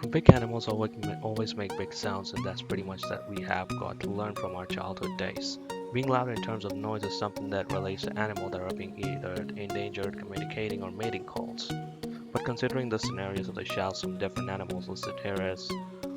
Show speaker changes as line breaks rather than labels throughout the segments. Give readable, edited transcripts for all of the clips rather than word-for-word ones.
Big animals always make big sounds, and that's pretty much that we have got to learn from our childhood days. Being loud in terms of noise is something that relates to animals that are being either endangered, communicating, or mating calls. But considering the scenarios of the shouts from different animals listed here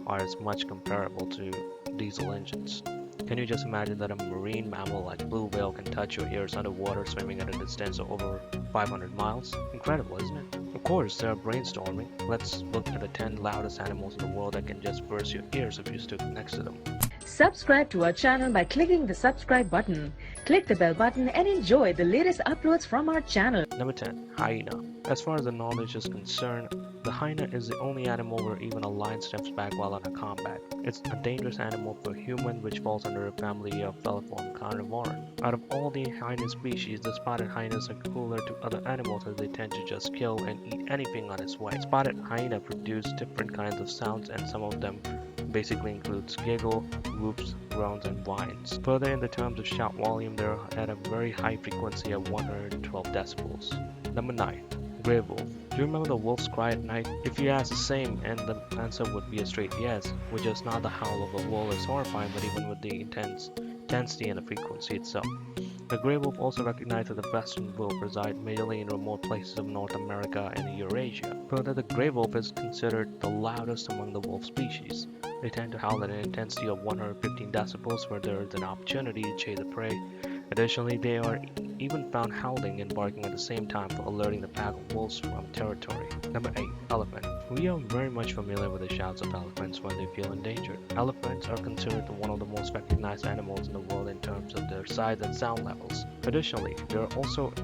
are as much comparable to diesel engines. Can you just imagine that a marine mammal like blue whale can touch your ears underwater swimming at a distance of over 500 miles? Incredible, isn't it? Of course, they are brainstorming. Let's look at the 10 loudest animals in the world that can just burst your ears if you stood next to them.
Subscribe to our channel by clicking the subscribe button. Click the bell button and enjoy the latest uploads from our channel.
Number 10. Hyena. As far as the knowledge is concerned, the hyena is the only animal where even a lion steps back while in a combat. It's a dangerous animal for human, which falls under a family of feliform carnivoran. Out of all the hyena species, the spotted hyenas are cooler to other animals as they tend to just kill and eat anything on its way. Spotted hyena produce different kinds of sounds, and some of them basically includes giggle, whoops, groans, and whines. Further, in the terms of shout volume, they're at a very high frequency of 112 decibels. Number 9. Grey wolf. Do you remember the wolf's cry at night? If you ask the same, and the answer would be a straight yes, which is not the howl of a wolf is horrifying, but even with the intensity and the frequency itself. The grey wolf, also recognized as the western wolf, reside mainly in remote places of North America and Eurasia. Further, the grey wolf is considered the loudest among the wolf species. They tend to howl at an intensity of 115 decibels where there is an opportunity to chase the prey. Additionally, they are even found howling and barking at the same time for alerting the pack of wolves from territory. Number 8. Elephant. We are very much familiar with the shouts of elephants when they feel endangered. Elephants are considered one of the most recognized animals in the world in terms of their size and sound levels. Additionally, they are also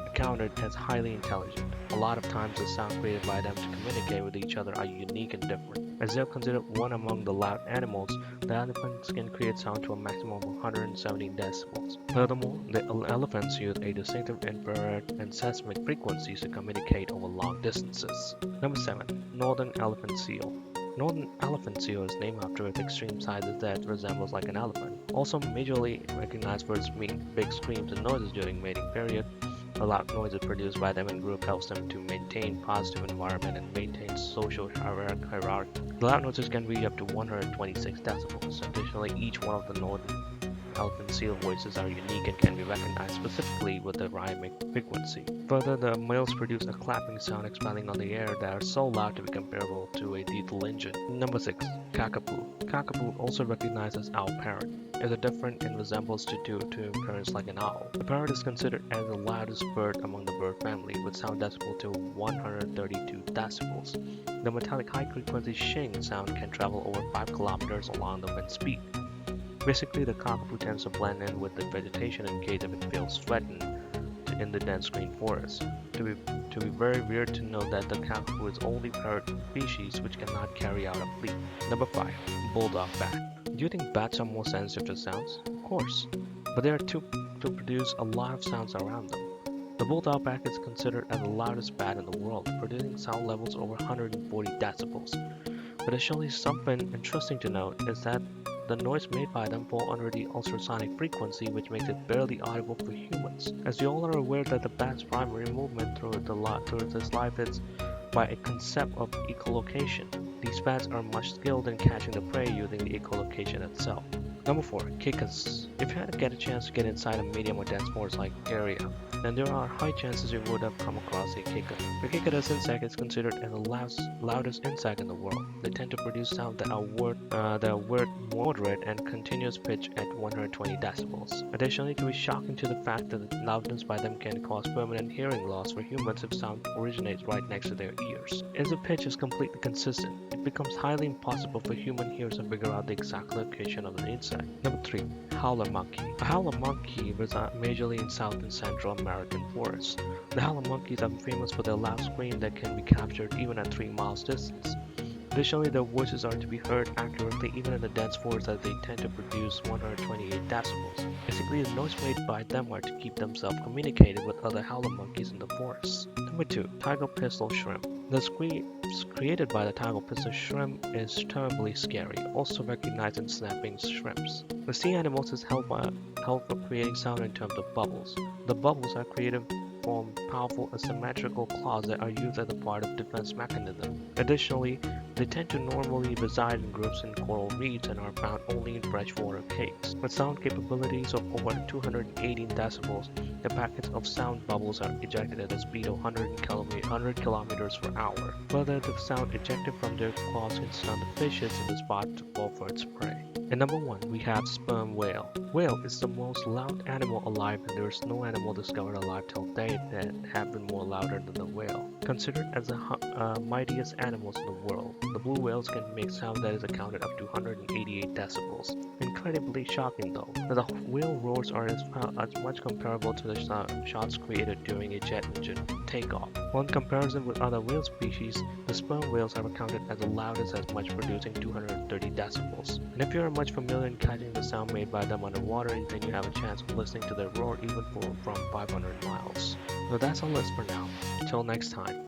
accounted as highly intelligent. A lot of times the sound created by them to communicate with each other are unique and different. As they are considered one among the loud animals, the elephants can create sound to a maximum of 170 decibels. Furthermore, the elephants use a distinctive infrared and seismic frequencies to communicate over long distances. Number 7. Northern elephant seal. Northern elephant seal is named after its extreme sizes that resembles like an elephant. Also majorly recognized for its big screams and noises during mating period. The loud noises produced by them in group helps them to maintain positive environment and maintain social hierarchy. The loud noises can reach up to 126 decibels. Additionally, each one of the northern elephant seal voices are unique and can be recognized specifically with the rhythmic frequency. Further, the males produce a clapping sound expelling on the air that are so loud to be comparable to a diesel engine. Number 6. Kakapoo. Kakapoo, also recognized as owl parrot, is a different in resemblance to appearance like an owl. The parrot is considered as the loudest bird among the bird family, with sound decibel to 132 decibels. The metallic high-frequency shing sound can travel over 5 kilometers along the wind speed. Basically, the cockapoo tends to blend in with the vegetation in case if it feels threatened in the dense green forest. To be very weird to know that the cockapoo is only parrot species which cannot carry out a fleet. Number 5. Bulldog bat. Do you think bats are more sensitive to sounds? Of course, but they are too to produce a lot of sounds around them. The bulldog bat is considered as the loudest bat in the world, producing sound levels over 140 decibels. Additionally, something interesting to note is that the noise made by them fall under the ultrasonic frequency, which makes it barely audible for humans. As you all are aware that the bat's primary movement through its life is by a concept of echolocation. These bats are much skilled in catching the prey using the echolocation itself. Number 4. Kickass. If you had to get a chance to get inside a medium or dense forest like area, then there are high chances you would have come across a kickass. The kickass insect is considered as the loudest insect in the world. They tend to produce sounds that are moderate and continuous pitch at 120 decibels. Additionally, it can be shocking to the fact that the loudness by them can cause permanent hearing loss for humans if sound originates right next to their ears. As the pitch is completely consistent, it becomes highly impossible for human ears to figure out the exact location of the insect. Number 3. Howler monkey. A howler monkey resides majorly in South and Central American forests. The howler monkeys are famous for their loud scream that can be captured even at 3 miles distance. Additionally, their voices are to be heard accurately even in the dense forest as they tend to produce 128 decibels. Basically, the noise made by them are to keep themselves communicating with other howler monkeys in the forest. Number 2. Tiger pistol shrimp. The screams created by the tiger pistol shrimp is terribly scary, also recognized in snapping shrimps. The sea animals is held for creating sound in terms of bubbles. The bubbles are created form powerful asymmetrical claws that are used as a part of defense mechanism. Additionally, they tend to normally reside in groups in coral reefs and are found only in freshwater caves. With sound capabilities of over 218 decibels, the packets of sound bubbles are ejected at a speed of 100 kilometers per hour. Further, the sound ejected from their claws can stun the fishes in the spot to fall for its prey. And number 1, we have sperm whale. Whale is the most loud animal alive, and there is no animal discovered alive till date that have been more louder than the whale. Considered as the mightiest animals in the world, the blue whales can make sound that is accounted up to 188 decibels. Incredibly shocking though, that the whale roars are as much comparable to the shots created during a jet engine takeoff. While in comparison with other whale species, the sperm whales are accounted as the loudest, as much producing 230 decibels. And if you are much familiar in catching the sound made by them underwater, then you have a chance of listening to their roar even from 500 miles. So that's our list for now. Till next time.